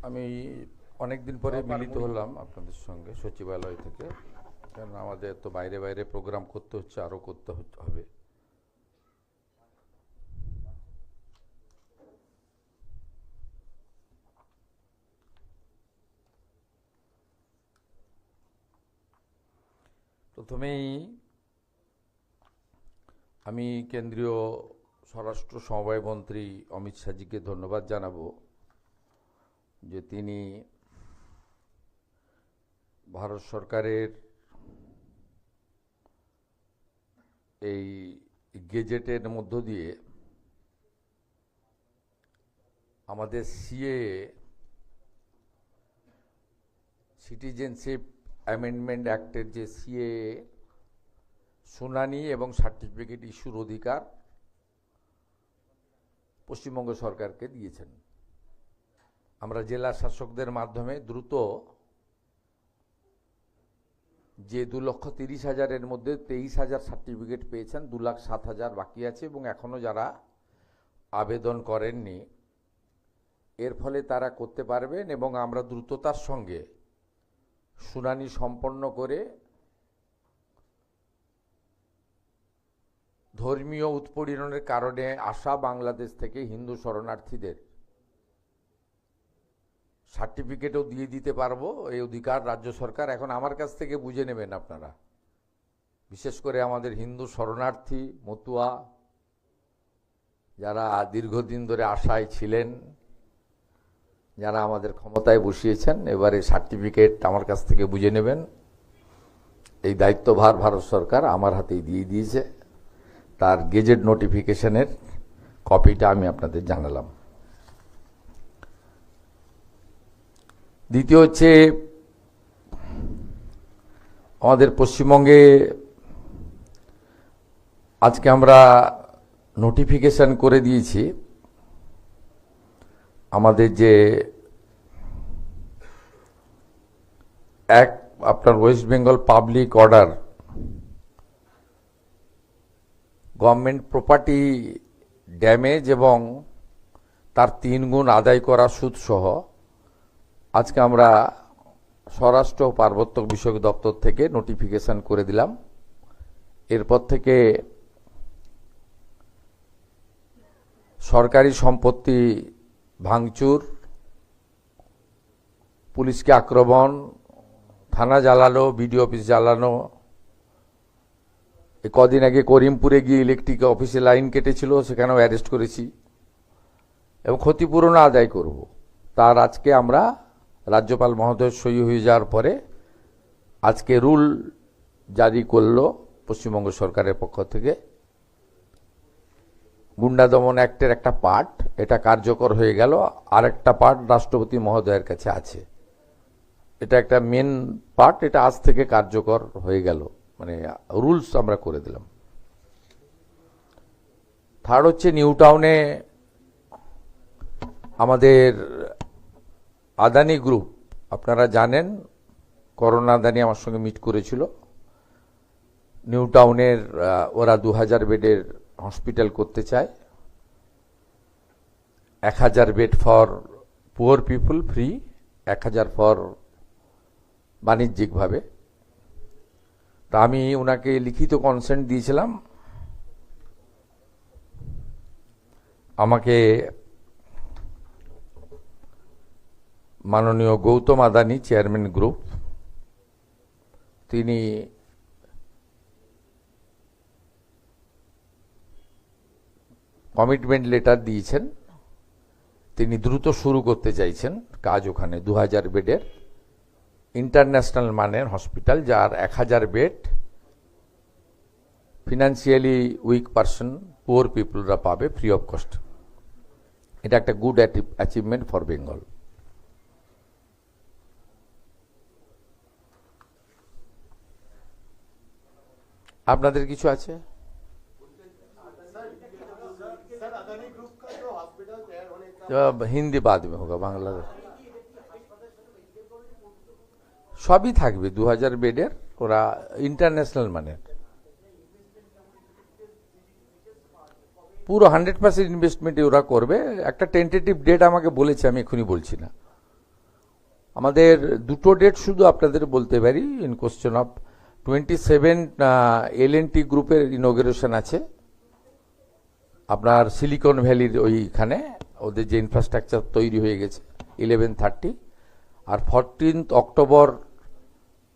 আমি অনেকদিন পরে মিলিত হলাম আপনাদের সঙ্গে সচিবালয় থেকে, কারণ আমাদের তো বাইরে বাইরে প্রোগ্রাম করতে হচ্ছে, আরও করতে হবে। প্রথমেই আমি কেন্দ্রীয় স্বরাষ্ট্র সমবায় মন্ত্রী অমিত শাহজিকে ধন্যবাদ জানাবো যে তিনি ভারত সরকারের এই গেজেটের মধ্য দিয়ে আমাদের সিএএ সিটিজেনশিপ অ্যামেন্ডমেন্ট অ্যাক্টের যে সিএএ শুনানি এবং সার্টিফিকেট ইস্যুর অধিকার পশ্চিমবঙ্গ সরকারকে দিয়েছেন। আমরা জেলা শাসকদের মাধ্যমে দ্রুত যে 2,30,000-এর মধ্যে 23,000 সার্টিফিকেট পেয়েছেন, 2,07,000 বাকি আছে এবং এখনও যারা আবেদন করেননি, এর ফলে তারা করতে পারবেন এবং আমরা দ্রুততার সঙ্গে শুনানি সম্পন্ন করে ধর্মীয় উৎপীড়নের কারণে আসা বাংলাদেশ থেকে হিন্দু শরণার্থীদের সার্টিফিকেটও দিয়ে দিতে পারবো। এই অধিকার রাজ্য সরকার এখন আমার কাছ থেকে বুঝে নেবেন আপনারা। বিশেষ করে আমাদের হিন্দু শরণার্থী মতুয়া যারা দীর্ঘদিন ধরে আশায় ছিলেন, যারা আমাদের ক্ষমতায় বসিয়েছেন, এবারে সার্টিফিকেট আমার কাছ থেকে বুঝে নেবেন। এই দায়িত্বভার ভারত সরকার আমার হাতেই দিয়ে দিয়েছে। তার গেজেট নোটিফিকেশনের কপিটা আমি আপনাদের জানালাম। দ্বিতীয় হচ্ছে, আমাদের পশ্চিমবঙ্গে আজকে আমরা নোটিফিকেশন করে দিয়েছি আমাদের যে আপনার West Bengal public order, government property damage এবং তার 3 গুণ আদায় করা সুদ সহ আজকে আমরা স্বরাষ্ট্র ও পার্বত্য বিষয়ক দপ্তর থেকে নোটিফিকেশন করে দিলাম। এরপর থেকে সরকারি সম্পত্তি ভাঙচুর, পুলিশকে আক্রমণ, থানা জ্বালানো, বিডিও অফিস জ্বালানো, কদিন আগে করিমপুরে গিয়ে ইলেকট্রিক অফিসে লাইন কেটেছিল, সেখানেও অ্যারেস্ট করেছি এবং ক্ষতিপূরণ আদায় করব। তার আজকে আমরা রাজ্যপাল মহোদয় সই হয়ে যাওয়ার পরে আজকে রুল জারি করলো পশ্চিমবঙ্গ সরকারের পক্ষ থেকে। গুন্ডা দমন অ্যাক্টের একটা পার্ট এটা কার্যকর হয়ে গেল, আর একটা পার্ট রাষ্ট্রপতি মহোদয়ের কাছে আছে। এটা একটা মেন পার্ট, এটা আজ থেকে কার্যকর হয়ে গেল, মানে রুলস আমরা করে দিলাম। থার্ড হচ্ছে, নিউ টাউনে আমাদের আদানি গ্রুপ, আপনারা জানেন করোনা আদানি আমার সঙ্গে মিট করেছিল। নিউ টাউনের ওরা 2,000 বেডের হসপিটাল করতে চায়, 1,000 bed for poor people free, 1,000 for বাণিজ্যিকভাবে। তা আমি ওনাকে লিখিত কনসেন্ট দিয়েছিলাম। আমাকে মাননীয় গৌতম আদানি, চেয়ারম্যান গ্রুপ, তিনি কমিটমেন্ট লেটার দিয়েছেন। তিনি দ্রুত শুরু করতে চাইছেন কাজ ওখানে। 2,000 বেডের ইন্টারন্যাশনাল মানের হসপিটাল, যার 1,000 bed financially weak person, poor পিপুলরা পাবে ফ্রি অফ কস্ট। এটা একটা গুড অ্যাচিভমেন্ট ফর বেঙ্গল। আপনাদের কিছু আছে? হিন্দি বাদ में होगा, বাংলা সবই থাকবে। 2,000 বেডের, ওরা ইন্টারন্যাশনাল মানের, পুরো 100% ইনভেস্টমেন্টে ওরা করবে। একটা টেন্টেটিভ ডেট আমাকে বলেছে, আমি এখনই বলছি না। আমাদের দুটো ডেট শুধু আপনাদের বলতে পারি ইন কোশ্চেন অফ 27 এল&টি গ্রুপের ইনগ্রেশন আছে আপনার সিলিকন ভ্যালির ওইখানে, ওদের যে ইনফ্রাস্ট্রাকচার তৈরি হয়ে গেছে 11:30, আর 14 অক্টোবর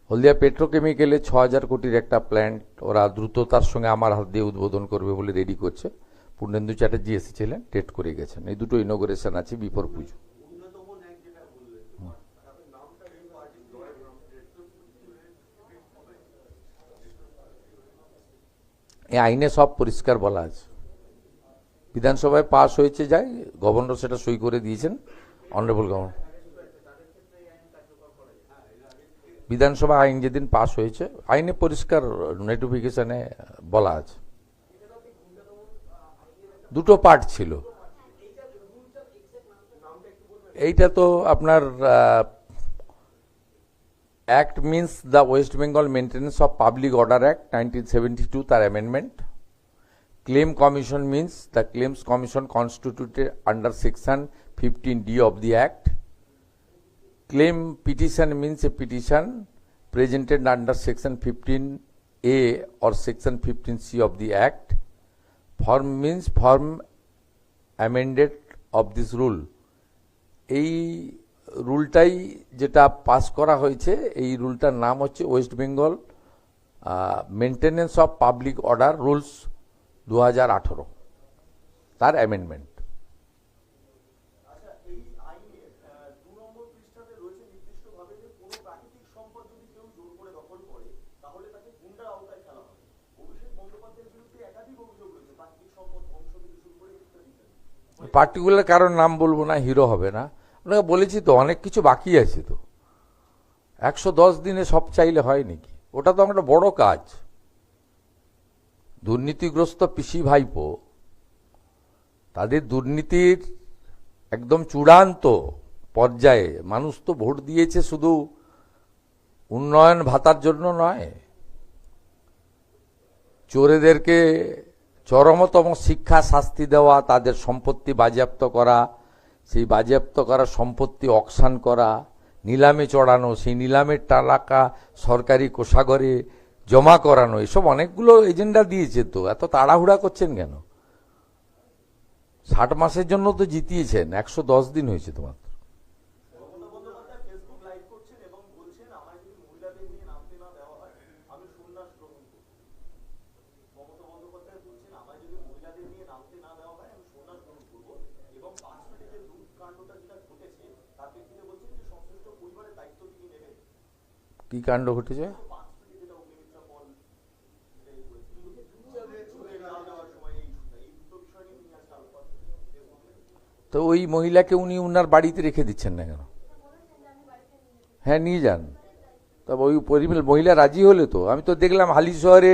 হলদিয়া পেট্রোকেমিক্যালে 6,000 কোটির একটা প্ল্যান্ট ওরা দ্রুততার সঙ্গে আমার হাত দিয়ে উদ্বোধন করবে বলে রেডি করছে। পূর্ণেন্দু চ্যাটার্জি এসেছিলেন, ডেট করে গেছেন। এই দুটো ইনগ্রেশন আছে বিফোর পুজো। এই আইনে সব পরিষ্কার বলা আছে, বিধানসভায় পাস হয়েছে, যাই গভর্নর সেটা সই করে দিয়েছেন, অনারেবল গভর্নর। বিধানসভা আইন যেদিন পাস হয়েছে আইনে পরিষ্কার নোটিফিকেশনে বলা আছে। দুটো পার্ট ছিল, এইটা তো আপনার act means the West Bengal maintenance of public order act 1972, তার amendment. Claim commission means the claims commission constituted under section 15D of the Act. Claim petition means a petition presented under section 15A or section 15C of the Act. Form means form amended of this rule. এই রুলটাই যেটা pass করা হয়েছে, এই রুলটার নাম হচ্ছে West Bengal maintenance of public order rules 2018, তার amendment. Particular কারোর নাম বলবো না, হিরো হবে না। আপনাকে বলেছি তো অনেক কিছু বাকি আছে, তো 110 দিনে সব চাইলে হয় নাকি? ওটা তো একটা বড় কাজ। দুর্নীতিগ্রস্ত পিসি ভাইপো, তাদের দুর্নীতির একদম চূড়ান্ত পর্যায়ে মানুষ তো ভোট দিয়েছে শুধু উন্নয়ন ভাতার জন্য নয়, চোরেদেরকে চরমতম শিক্ষা শাস্তি দেওয়া, তাদের সম্পত্তি বাজেয়াপ্ত করা, সেই বাজেয়াপ্ত করা সম্পত্তি অকশন করা, নিলামে চড়ানো, সেই নিলামের টাকা সরকারি কোষাগারে জমা করানো, এসব অনেকগুলো এজেন্ডা দিয়েছে। তো এত তাড়াহুড়া করছেন কেন? 60 মাসের জন্য তো জিতিয়েছেন, 110 দিন হয়েছে তোমার। কি কাণ্ড ঘটেছে? তো ওই মহিলাকে উনি উনার বাড়িতে রেখে দিচ্ছেন না কেন? হ্যাঁ, নিয়ে যান। তবে ওই মহিলা রাজি হলে তো, আমি তো দেখলাম হালি শহরে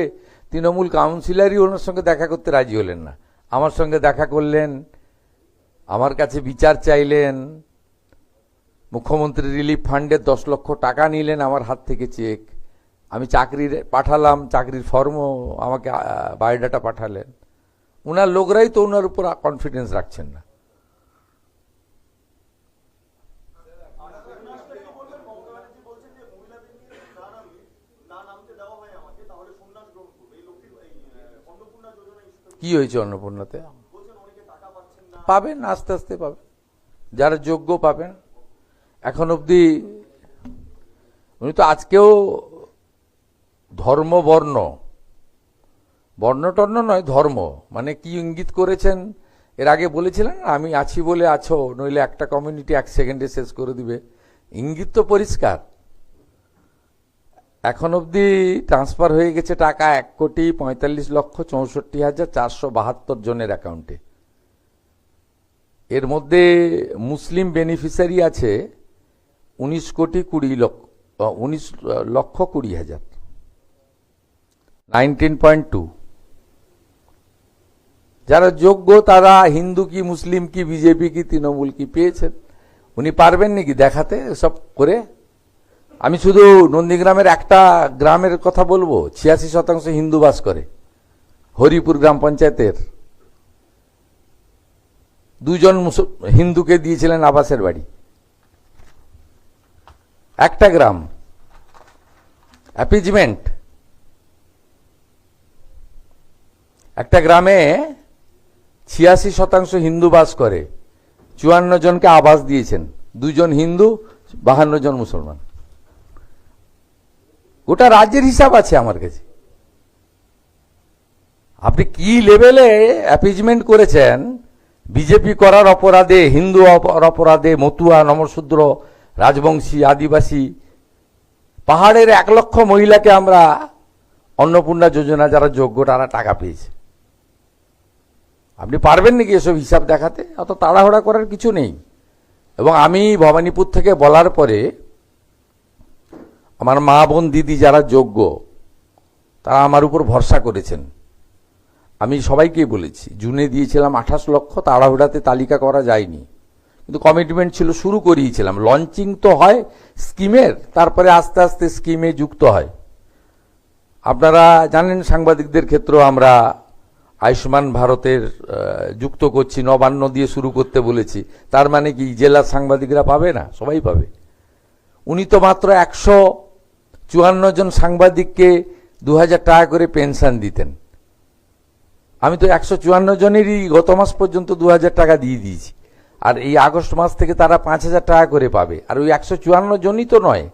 তৃণমূল কাউন্সিলরই ওনার সঙ্গে দেখা করতে রাজি হলেন না। আমার সঙ্গে দেখা করলেন, আমার কাছে বিচার চাইলেন, মুখ্যমন্ত্রী রিলিফ ফান্ডের 10 লক্ষ টাকা নিলেন আমার হাত থেকে চেক, আমি চাকরির পাঠালাম, চাকরির ফর্মও আমাকে বায়োডাটা পাঠালেন। উনার লোকরাই তো ওনার উপর কনফিডেন্স রাখছেন না। কি হয়েছে অন্নপূর্ণাতে? পাবেন, আস্তে আস্তে পাবেন, যারা যোগ্য পাবেন। এখন অবধি উনি তো আজকেও ধর্ম বর্ণ টর্ণ নয়, ধর্ম মানে কি ইঙ্গিত করেছেন? এর আগে বলেছিলেন আমি আছি বলে আছো, নইলে একটা কমিউনিটি 1 সেকেন্ডে শেষ করে দিবে। ইঙ্গিত তো পরিষ্কার। এখন অবধি ট্রান্সফার হয়ে গেছে টাকা 1,45,64,472 জনের অ্যাকাউন্টে। এর মধ্যে মুসলিম বেনিফিশিয়ারি আছে 19,20,00,000, 19.2। যারা যোগ্য তারা হিন্দু কি মুসলিম কি বিজেপি কি তৃণমূল কি পেয়েছেন। উনি পারবেন নাকি দেখাতে সব করে? আমি শুধু নন্দীগ্রামের একটা গ্রামের কথা বলবো, 86% হিন্দু বাস করে, হরিপুর গ্রাম পঞ্চায়েতের। 2 জন হিন্দুকে দিয়েছিলেন আবাসের বাড়ি। একটা গ্রাম অ্যাপিজমেন্ট। একটা গ্রামে 86% হিন্দু বাস করে, 54 জনকে আবাস দিয়েছেন, 2 জন হিন্দু, 52 জন মুসলমান। গোটা রাজ্যের হিসাব আছে আমার কাছে। আপনি কি লেভেলে অ্যাপিজমেন্ট করেছেন, বিজেপি করার অপরাধে, হিন্দু অপরাধে, মতুয়া, নমশূদ্র, রাজবংশী, আদিবাসী, পাহাড়ের 1 লক্ষ মহিলাকে আমরা অন্নপূর্ণা যোজনা যারা যোগ্য তারা টাকা পেয়েছে। আপনি পারবেন নাকি এসব হিসাব দেখাতে? অত তাড়াহুড়া করার কিছু নেই। এবং আমি ভবানীপুর থেকে বলার পরে আমার মা বোন দিদি যারা যোগ্য তারা আমার উপর ভরসা করেছেন। আমি সবাইকেই বলেছি, জুনে দিয়েছিলাম 28 লক্ষ, তাড়াহুড়াতে তালিকা করা যায়নি, কিন্তু কমিটমেন্ট ছিল, শুরু করিয়েছিলাম। লঞ্চিং তো হয় স্কিমের, তারপরে আস্তে আস্তে স্কিমে যুক্ত হয়। আপনারা জানেন সাংবাদিকদের ক্ষেত্রেও আমরা আয়ুষ্মান ভারতের যুক্ত করছি, নবান্ন দিয়ে শুরু করতে বলেছি। তার মানে কি জেলার সাংবাদিকরা পাবে না? সবাই পাবে। উনি তো মাত্র 154 জন সাংবাদিককে 2000 টাকা করে পেনশন দিতেন। আমি তো 154 জনেরই গত মাস পর্যন্ত 2000 টাকা দিয়ে দিয়েছি, আর এই আগস্ট মাস থেকে তারা 5000 টাকা করে পাবে। আর ওই 154 জনই তো নয়,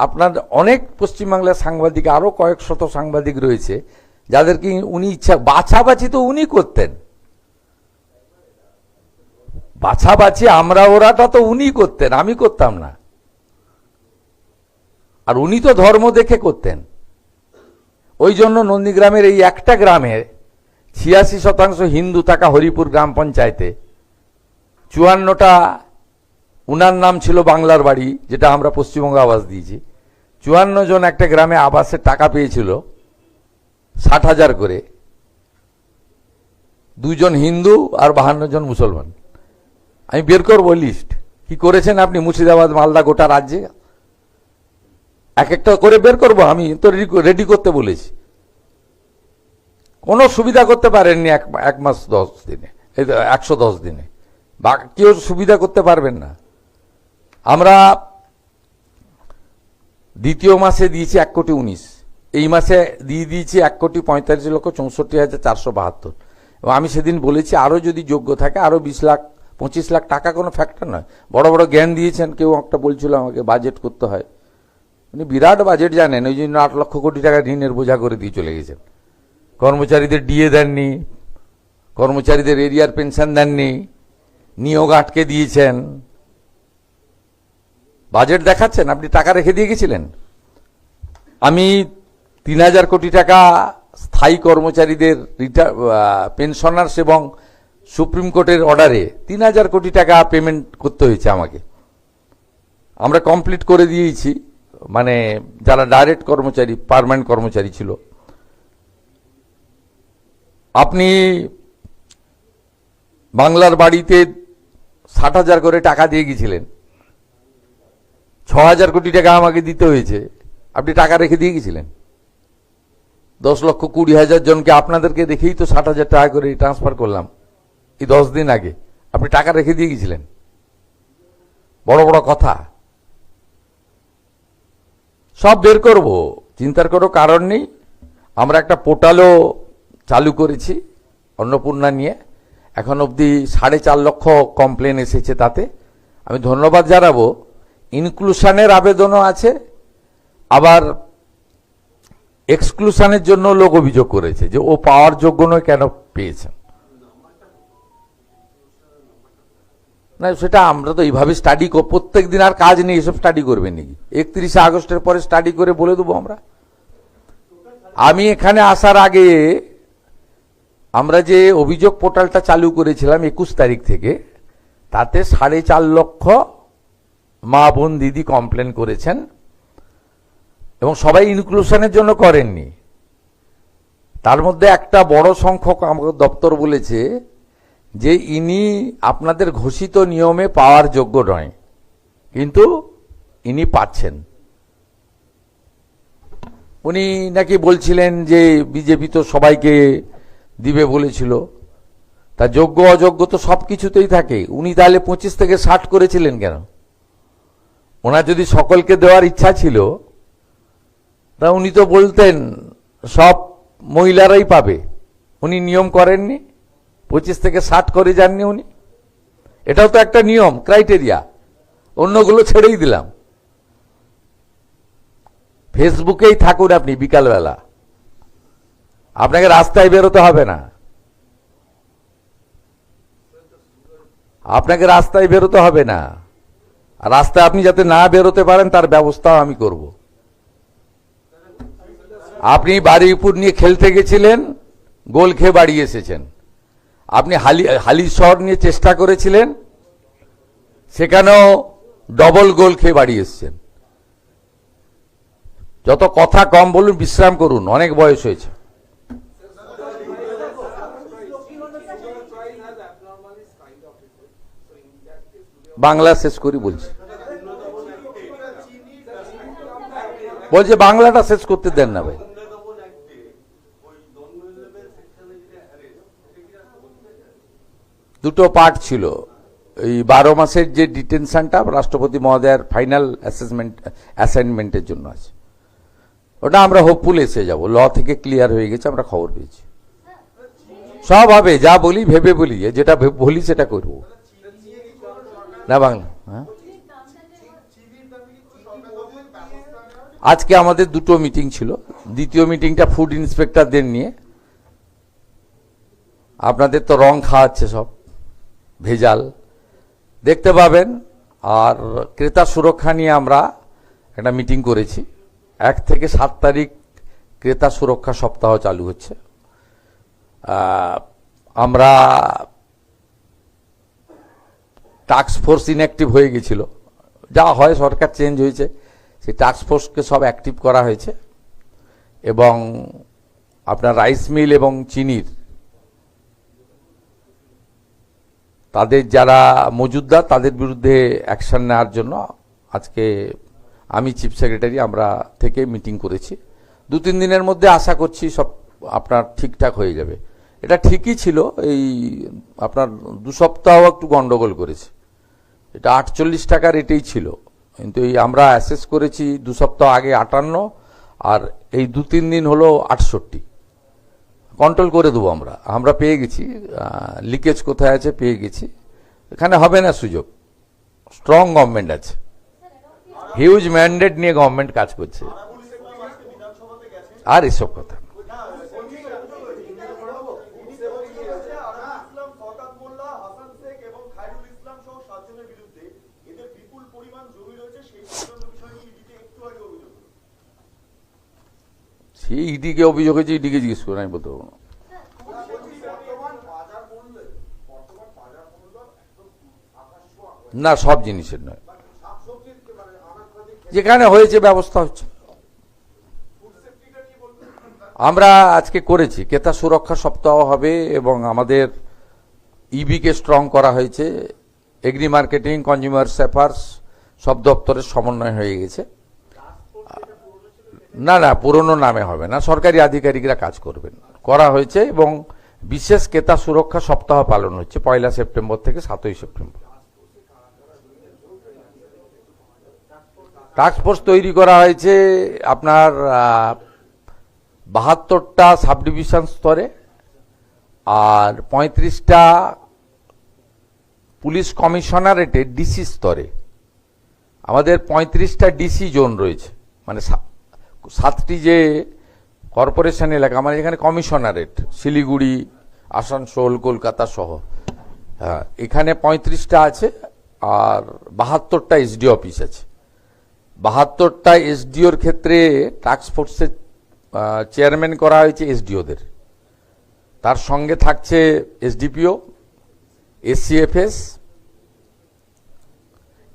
আপনার অনেক পশ্চিমবাংলার সাংবাদিক, আরো কয়েক শত সাংবাদিক রয়েছে যাদেরকে উনি ইচ্ছা, বাছাবাছি তো উনি করতেন, বাছাবাছি আমরা ওরাটা তো উনি করতেন, আমি করতাম না। আর উনি তো ধর্ম দেখে করতেন। ওই জন্য নন্দীগ্রামের এই একটা গ্রামের 86% হিন্দু থাকা হরিপুর গ্রাম পঞ্চায়েতে 54টা, উনার নাম ছিল বাংলার বাড়ি, যেটা আমরা পশ্চিমবঙ্গ আবাস দিয়েছি। 54 জন একটা গ্রামে আবাসের টাকা পেয়েছিল 60,000 করে, 2 জন হিন্দু আর 52 জন মুসলমান। আমি বের করবো লিস্ট, কি করেছেন আপনি মুর্শিদাবাদ, মালদা, গোটা রাজ্যে এক একটা করে বের করবো। আমি তো রেডি করতে বলেছি। কোনো সুবিধা করতে পারেননি এক মাস 10 দিনে, 110 দিনে, বা কেউ সুবিধা করতে পারবেন না। আমরা দ্বিতীয় মাসে দিয়েছি 1,19,00,000, এই মাসে দিয়ে দিয়েছি 1,45,64,472। এবং আমি সেদিন বলেছি আরো যদি যোগ্য থাকে আরো 20 লাখ 25 লাখ টাকা কোনো ফ্যাক্টর নয়। বড় বড় জ্ঞান দিয়েছেন। কেউ একটা বলছিল আমাকে বাজেট করতে হয়, উনি বিরাট বাজেট জানেন, ওই জন্য 8 লক্ষ কোটি টাকা ঋণের বোঝা করে দিয়ে চলে গেছেন। কর্মচারীদের ডিএ দেননি, কর্মচারীদের এরিয়ার পেনশন দেননি, নিয়োগ আটকে দিয়েছেন। বাজেট দেখাচ্ছেন, আপনি টাকা রেখে দিয়ে গেছিলেন। আমি 3,000 কোটি টাকা স্থায়ী কর্মচারীদের পেনশনার্স এবং সুপ্রিম কোর্টের অর্ডারে 3,000 কোটি টাকা পেমেন্ট করতে হয়েছে আমাকে। আমরা কমপ্লিট করে দিয়েছি, মানে যারা ডাইরেক্ট কর্মচারী, পার্মানেন্ট কর্মচারী ছিল। আপনি বাংলার বাড়িতে 60,000 করে টাকা দিয়ে গেছিলেন, 6,000 কোটি টাকা আমাকে দিতে হয়েছে, আপনি টাকা রেখে দিয়ে গেছিলেন। 10,20,000 জনকে আপনাদেরকে দেখেই তো 60,000 টাকা করে ট্রান্সফার করলাম এই 10 দিন আগে, আপনি টাকা রেখে দিয়ে গেছিলেন। বড় বড় কথা সব বের করব, চিন্তার কোনো কারণ নেই। আমরা একটা পোর্টালও চালু করেছি অন্নপূর্ণা নিয়ে, এখন অবধি 4.5 লক্ষ কমপ্লেন এসেছে। তাতে আমি ধন্যবাদ জানাবো। ইনক্লুশনের আবেদনও আছে, আবার এক্সক্লুশনের জন্য লোক অভিযোগ করেছে যে ও পাওয়ার যোগ্য নয়, কেন পেয়েছেন। না, সেটা আমরা তো এইভাবে স্টাডি, প্রত্যেক দিন আর কাজ নেই, এসব স্টাডি করবেন নাকি? 31 আগস্টের পরে স্টাডি করে বলে দেবো আমরা। আমি এখানে আসার আগে আমরা যে অভিযোগ পোর্টালটা চালু করেছিলাম 21 তারিখ থেকে, তাতে 4.5 লক্ষ মা বোন দিদি কমপ্লেন করেছেন, এবং সবাই ইনক্লুশনের জন্য করেননি। তার মধ্যে একটা বড় সংখ্যক আমাকে দপ্তর বলেছে যে ইনি আপনাদের ঘোষিত নিয়মে পাওয়ার যোগ্য নয়, কিন্তু ইনি পাচ্ছেন। উনি নাকি বলছিলেন যে বিজেপি তো সবাইকে দিবে বলেছিল, তা যোগ্য অযোগ্য তো সবকিছুতেই থাকে। উনি তাহলে 25 থেকে 60 করেছিলেন কেন? ওনার যদি সকলকে দেওয়ার ইচ্ছা ছিল তা উনি তো বলতেন সব মহিলারাই পাবে। উনি নিয়ম করেননি, 25 থেকে 60 করে যাননি উনি। এটাও তো একটা নিয়ম, ক্রাইটেরিয়া। অন্যগুলো ছেড়েই দিলাম। ফেসবুকেই থাকুন আপনি বিকালবেলা, আপনাকে রাস্তায় বেরোতে হবে না। আপনাকে রাস্তায় বেরোতে হবে না। আর রাস্তায় আপনি যাতে না বেরোতে পারেন তার ব্যবস্থাও আমি করব। আপনি বারুইপুর নিয়ে খেলতে গেছিলেন, গোল খেয়ে বাড়ি এসেছেন। আপনি হালিশহর নিয়ে চেষ্টা করেছিলেন, সেখানেও ডবল গোল খেয়ে বাড়ি এসেছেন। যত কথা কম বলুন, বিশ্রাম করুন, অনেক বয়স হয়েছে। বাংলা শেষ করি বলছি, বলছে বাংলাটা শেষ করতে দেন না ভাই। দুটো পার্ট ছিল। এই 12 মাসের যে ডিটেনশনটা রাষ্ট্রপতি মহোদয়ের ফাইনাল অ্যাসাইনমেন্টের জন্য আছে, ওটা আমরা হোপফুল এসে যাব। ল থেকে ক্লিয়ার হয়ে গেছে, আমরা খবর পেয়েছি। সব হবে, যা বলি ভেবে বলি, যেটা বলি সেটা করব না। বাংলা হ্যাঁ, আজকে আমাদের দুটো মিটিং ছিল। দ্বিতীয় মিটিংটা ফুড ইন্সপেক্টরদের নিয়ে। আপনাদের তো রং খাওয়াচ্ছে সব, ভেজাল দেখতে পাবেন। আর ক্রেতা সুরক্ষা নিয়ে আমরা একটা মিটিং করেছি। 1 থেকে 7 তারিখ ক্রেতা সুরক্ষা সপ্তাহ চালু হচ্ছে। আমরা টাস্ক ফোর্স ইনঅ্যাক্টিভ হয়ে গেছিল, যা হয়, সরকার চেঞ্জ হয়েছে, সেই টাস্ক ফোর্সকে সব অ্যাক্টিভ করা হয়েছে। এবং আপনার রাইস মিল এবং চিনির তাদের যারা মজুদদার তাদের বিরুদ্ধে অ্যাকশন নেওয়ার জন্য আজকে আমি চিফ সেক্রেটারি আমরা থেকে মিটিং করেছি। 2-3 দিনের মধ্যে আশা করছি সব আপনার ঠিকঠাক হয়ে যাবে। এটা ঠিকই ছিল, এই আপনার 2 সপ্তাহ একটু গন্ডগোল করেছে। এটা 48 টাকা রেটেই ছিল, কিন্তু এই আমরা অ্যাসেস করেছি 2 সপ্তাহ আগে 58, আর এই 2-3 দিন হলো 68। কন্ট্রোল করে দেবো আমরা পেয়ে গেছি। লিকেজ কোথায় আছে পেয়ে গেছি। এখানে হবে না সুযোগ। স্ট্রং গভর্নমেন্ট আছে, হিউজ ম্যান্ডেট নিয়ে গভর্নমেন্ট কাজ করছে। আর এসব কথা সেই ইডিকে অভিযোগ হয়েছে, ইডিকে জিজ্ঞেস করে আমি বলতে পারবো না। না, সব জিনিসের নয়, যেখানে হয়েছে ব্যবস্থা হচ্ছে। আমরা আজকে করেছি ক্রেতা সুরক্ষা সপ্তাহ হবে এবং আমাদের ইবিকে স্ট্রং করা হয়েছে। এগ্রি মার্কেটিং, কনজিউমার অ্যাফেয়ার্স সব দপ্তরের সমন্বয় হয়ে গেছে। না না, পুরনো নামে হবে না, সরকারি আধিকারিকরা কাজ করবেন, করা হয়েছে। এবং বিশেষ ক্রেতা সুরক্ষা সপ্তাহ পালন হচ্ছে 1 সেপ্টেম্বর থেকে 7 সেপ্টেম্বর। টাস্ক ফোর্স তৈরি করা হয়েছে আপনার 72টা সাব ডিভিশন স্তরে আর 35টা পুলিশ কমিশনারেটে ডিসি স্তরে। আমাদের 35টা ডিসি জোন রয়েছে, মানে 7টি যে কর্পোরেশন এলাকা, মানে এখানে কমিশনারেট শিলিগুড়ি, আসানসোল, কলকাতা সহ, হ্যাঁ, এখানে 35টা আছে। আর 72টা এসডি অফিস আছে। 72টা এসডিওর ক্ষেত্রে টাস্ক ফোর্সের চেয়ারম্যান করা হয়েছে এসডিওদের। তার সঙ্গে থাকছে এসডিপিও, এসসিএফএস,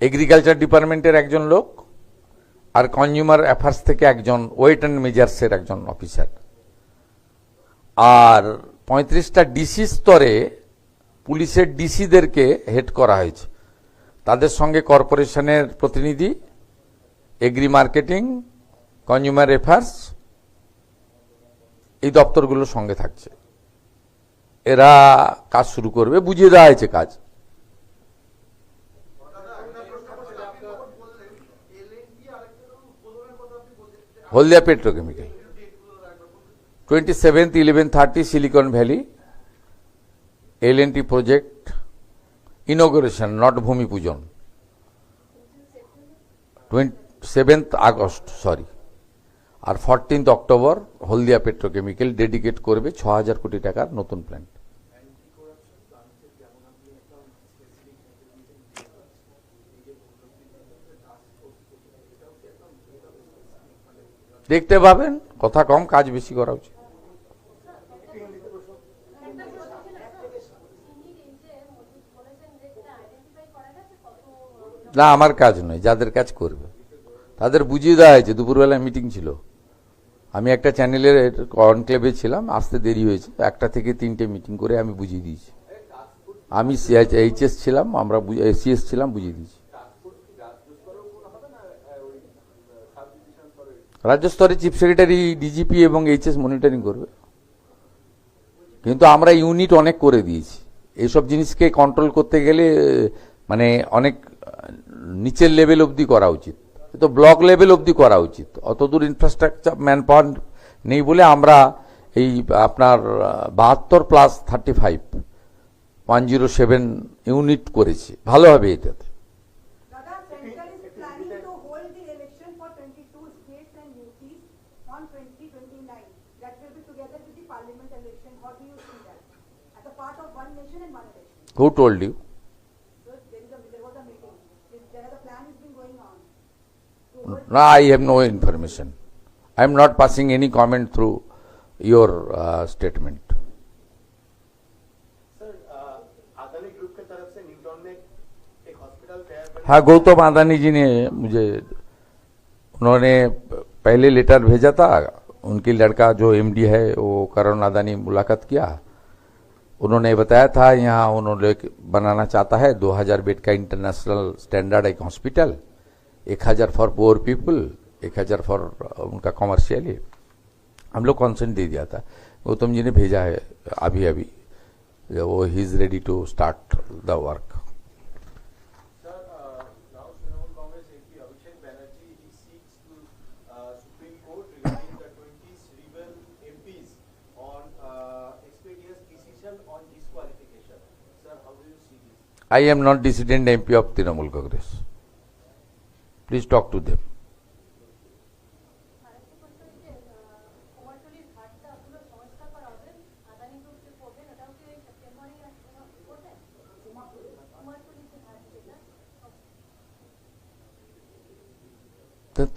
এগ্রিকালচার ডিপার্টমেন্টের একজন লোক, আর কনজিউমার অ্যাফেয়ার্স থেকে একজন, ওয়েট অ্যান্ড মেজার্সের একজন অফিসার। আর 35টা ডিসি স্তরে পুলিশের ডিসিদেরকে হেড করা হয়েছে। তাদের সঙ্গে কর্পোরেশনের প্রতিনিধি, এগ্রি মার্কেটিং, কনজিউমার অ্যাফেয়ার্স, এই দপ্তরগুলোর সঙ্গে থাকছে। এরা কাজ শুরু করবে, বুঝিয়ে দেওয়া হয়েছে কাজ। Haldia petrochemical 27th 11:30 silicon valley L&T project inauguration not bhoomi pujan 7th August sorry আর 14th October Haldia petrochemical dedicate করবে 6000 কোটি টাকার নতুন প্ল্যান্ট। দেখতে পাবেন, কথা কম কাজ বেশি করা উচিত। না আমার কাজ নয়, যাদের কাজ করবে তাদের বুঝিয়ে দেওয়া হয়েছে। দুপুরবেলা মিটিং ছিল, আমি একটা চ্যানেলের কনক্লেভে ছিলাম, আসতে দেরি হয়েছে, 1টা থেকে 3টে মিটিং করে আমি বুঝিয়ে দিয়েছি। আমি এইচএস ছিলাম, আমরা সিএস ছিলাম, বুঝিয়ে দিয়েছি। রাজ্য স্তরে চিফ সেক্রেটারি, ডিজিপি এবং এইচএস মনিটরিং করবে, কিন্তু আমরা ইউনিট অনেক করে দিয়েছি। এইসব জিনিসকে কন্ট্রোল করতে গেলে মানে অনেক নিচের লেভেল অবধি করা উচিত, তো ব্লক লেভেল অবধি করা উচিত। অতদূর ইনফ্রাস্ট্রাকচার ম্যান পাওয়ার নেই বলে আমরা এই আপনার 72+35 107 ইউনিট করেছি, ভালো হবে এটাতে। Who told you? No, I have no information. I am not passing any comment through your statement. Sir, Adani Group के तरफ से न्यूटन में एक हॉस्पिटल तैयार करने। हाँ, गौतम अदानी जी ने मुझे, उन्होंने पहले लेटर भेजा था, उनकी लड़का जो एमडी है वो करण अदानी मुलाकात किया, उन्होंने बताया था यहाँ उन्होंने बनाना चाहता है 2000 बेड का इंटरनेशनल स्टैंडर्ड एक hospital, 1000 for poor people, 1000 for उनका कॉमर्शियली। हम लोग कॉन्सेंट दे दिया था, गौतम जी ने भेजा है अभी अभी, वो ही is ready to start the work. I am not dissident MP of Trinamool Congress. Please talk to them.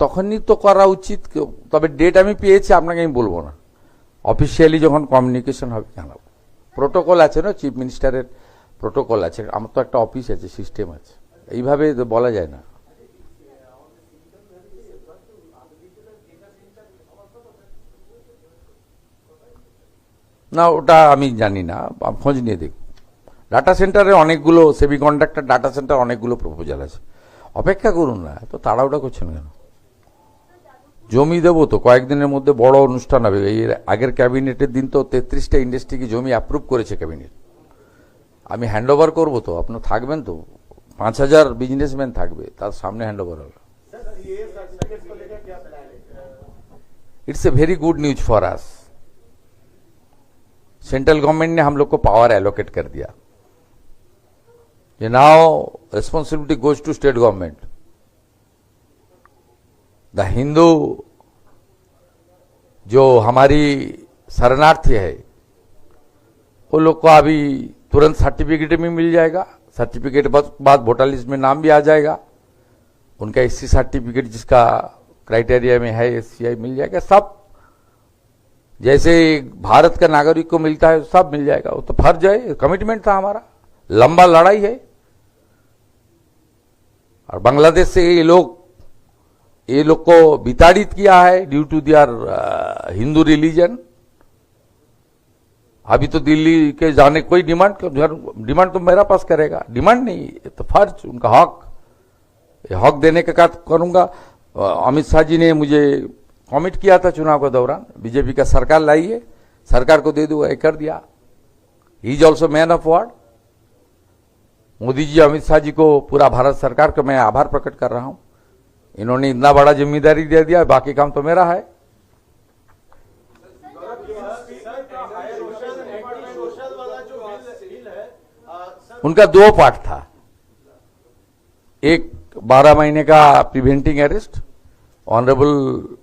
তখনই তো করা উচিত, তবে ডেট আমি পেয়েছি, আপনাকে আমি বলবো না, অফিসিয়ালি যখন কমিউনিকেশন হবে জানাবো। প্রোটোকল আছে না, চিফ মিনিস্টারের প্রোটোকল আছে, আমার তো একটা অফিস আছে, সিস্টেম আছে, এইভাবে বলা যায় না। না ওটা আমি জানি না, খোঁজ নিয়ে দেখব। ডাটা সেন্টারে অনেকগুলো, সেমি কন্ডাক্টর ডাটা সেন্টার অনেকগুলো প্রপোজাল আছে, অপেক্ষা করুন না, তো তাড়াহুড়া করছেন কেন? জমি দেবো তো কয়েকদিনের মধ্যে, বড় অনুষ্ঠান হবে। এই আগের ক্যাবিনেটের দিন তো 33টা ইন্ডাস্ট্রিকে জমি অ্যাপ্রুভ করেছে ক্যাবিনেট, আমি হ্যান্ড ওভার করবো, তো আপনার থাকবেন তো, 5000 বিজনেসম্যান থাকবে, তার সামনে হ্যান্ড ওভার হবে। It's a very good news for us. Central government ने हम लोग को पावर एलोकेट कर दिया, now responsibility goes to state government. The Hindu जो हमारी शरणार्थी है, वो लोग को अभी तुरंत सर्टिफिकेट भी मिल जाएगा, सर्टिफिकेट बाद वोटर लिस्ट में नाम भी आ जाएगा, उनका एससी सर्टिफिकेट जिसका क्राइटेरिया में है एससीआई मिल जाएगा, सब जैसे भारत का नागरिक को मिलता है सब मिल जाएगा। वो तो फर्ज है, कमिटमेंट था हमारा, लंबा लड़ाई है। और बांग्लादेश से ये लोग को विताड़ित किया है due to their Hindu religion. अभी तो दिल्ली के जाने कोई डिमांड तो मेरा पास करेगा, डिमांड नहीं, तो फर्ज, उनका हक, हक देने का काम करूंगा। अमित शाह जी ने मुझे कमिट किया था चुनाव के दौरान, बीजेपी का सरकार लाइए, सरकार को दे दूंगा, कर दिया। He is also man of word. Modi ji, Amit Shah ji को, पूरा भारत सरकार का मैं आभार प्रकट कर रहा हूं। इन्होंने इतना बड़ा जिम्मेदारी दे दिया, बाकी काम तो मेरा है। सोशल वाला जो बिल है उनका दो पार्ट था, एक 12 महीने का प्रिवेंटिंग अरेस्ट, ऑनरेबल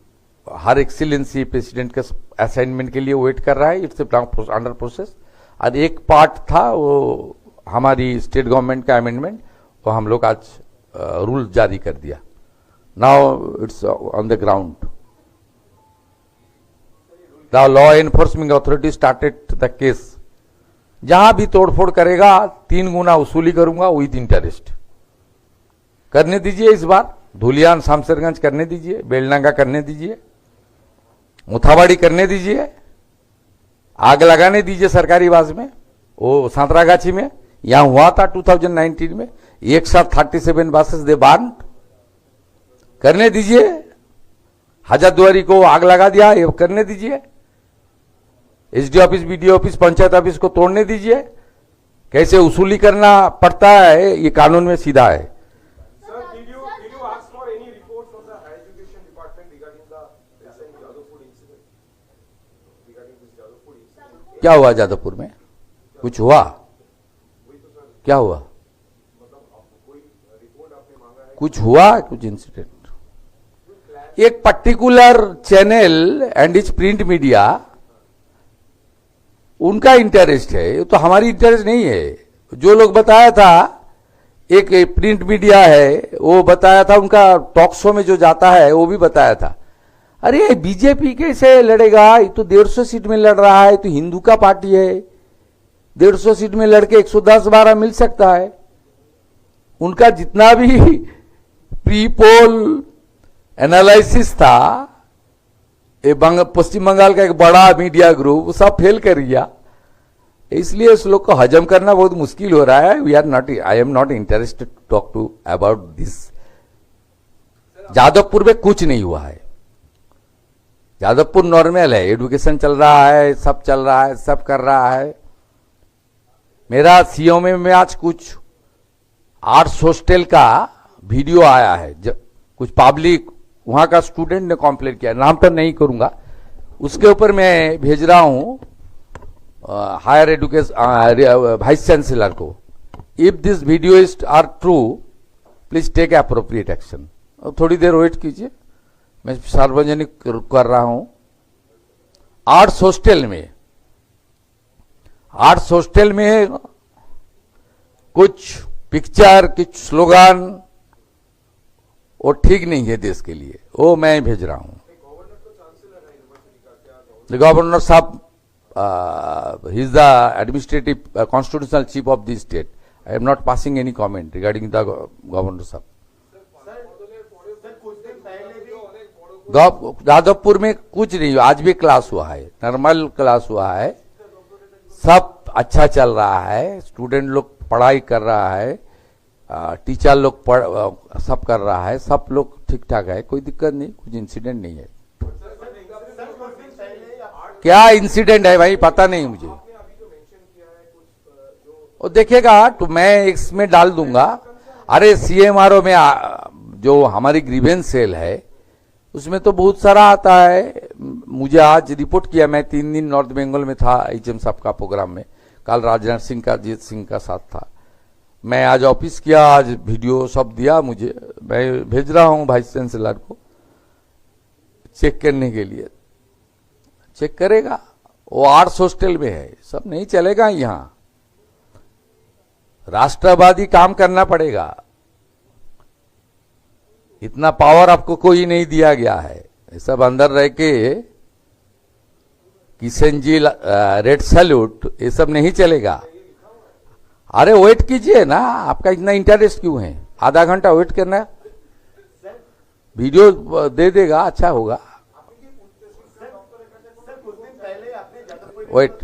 हर एक्सीलेंसी प्रेसिडेंट के असाइनमेंट के लिए वेट कर रहा है, इट्स अंडर प्रोसेस। और एक पार्ट था वो हमारी स्टेट गवर्नमेंट का अमेंडमेंट, वो हम लोग आज रूल जारी कर दिया। Now it's on the ground. The law enforcement authority started the case. जहां भी तोड़फोड़ करेगा 3 गुना वसूली करूंगा विद इंटरेस्ट। करने दीजिए, इस बार धुलियान शामसरगंज करने दीजिए, बेलडंगा करने दीजिए, मुथाबाड़ी करने दीजिए, आग लगाने दीजिए सरकारी बास में, वो सांतरागाछी में यहां हुआ था 2019 में, एक साथ 37 बासेस दे बांध करने दीजिए। हजरद्वारी को आग लगा दिया, ये करने दीजिए। SD office, BDO office, panchayat office को तोड़ने दीजिए। कैसे वसूली करना पड़ता है ये कानून में सीधा है। क्या हुआ जादवपुर में? कुछ हुआ? क्या हुआ? कुछ हुआ? कुछ इंसिडेंट? एक particular channel and it's print media, उनका इंटरेस्ट है, तो हमारी इंटरेस्ट नहीं है। जो लोग बताया था, एक प्रिंट मीडिया है वो बताया था, उनका टॉक शो में जो जाता है वो भी बताया था। अरे बीजेपी कैसे लड़ेगा? ये तो 150 सीट में लड़ रहा है, तो हिंदू का पार्टी है, 150 सीट में लड़के 110-12 मिल सकता है। उनका जितना भी प्री पोल एनालिसिस था, पश्चिम बंगाल का एक बड़ा मीडिया ग्रुप सब फेल कर दिया। इसलिए इस लोग को हजम करना बहुत मुश्किल हो रहा है। We are not, I am not interested to talk to about this. Jadavpur में कुछ नहीं हुआ है। जादवपुर नॉर्मल है, एडुकेशन चल रहा है, सब चल रहा है, सब कर रहा है। मेरा सीओ में आज कुछ आर्ट्स हॉस्टल का वीडियो आया है, कुछ पब्लिक वहां का स्टूडेंट ने कंप्लेंट किया, नाम तो नहीं करूंगा, उसके ऊपर मैं भेज रहा हूं हायर एजुकेशन वाइस चांसलर को। If this video is are true, please take appropriate action. थोड़ी देर वेट कीजिए, मैं सार्वजनिक कर रहा हूं। आर्ट्स हॉस्टल में कुछ पिक्चर, कुछ स्लोगन, वो ठीक नहीं है देश के लिए, वो मैं भेज रहा हूं। गवर्नर साहब, he is the administrative constitutional chief of the state. I am not passing any comment regarding the governor साहब। जादवपुर में कुछ नहीं हुआ, आज भी क्लास हुआ है, नॉर्मल क्लास हुआ है, सब अच्छा चल रहा है, स्टूडेंट लोग पढ़ाई कर रहा है, टीचर लोग सब कर रहा है, सब लोग ठीक ठाक है, कोई दिक्कत नहीं, कुछ इंसिडेंट नहीं है। क्या इंसिडेंट है भाई, पता नहीं मुझे, वो देखेगा तो मैं इसमें डाल दूंगा। अरे सीएमआरओ में जो हमारी ग्रीवेंस सेल है उसमें तो बहुत सारा आता है। मुझे आज रिपोर्ट किया, मैं 3 दिन नॉर्थ बंगाल में था एचएम साहब का प्रोग्राम में, कल राजनाथ सिंह का, जीत सिंह का साथ था। मैं आज ऑफिस किया, आज वीडियो सब दिया मुझे, मैं भेज रहा हूं वाइस चांसलर को चेक करने के लिए। चेक करेगा, वो आर्ट्स हॉस्टल में है, सब नहीं चलेगा। यहां राष्ट्रवादी काम करना पड़ेगा, इतना पावर आपको कोई नहीं दिया गया है। सब अंदर रह के किशन जी रेड सैल्यूट, ये सब नहीं चलेगा। अरे वेट कीजिए ना, आपका इतना इंटरेस्ट क्यों है? आधा घंटा वेट करना, वीडियो दे देगा, अच्छा होगा। वेट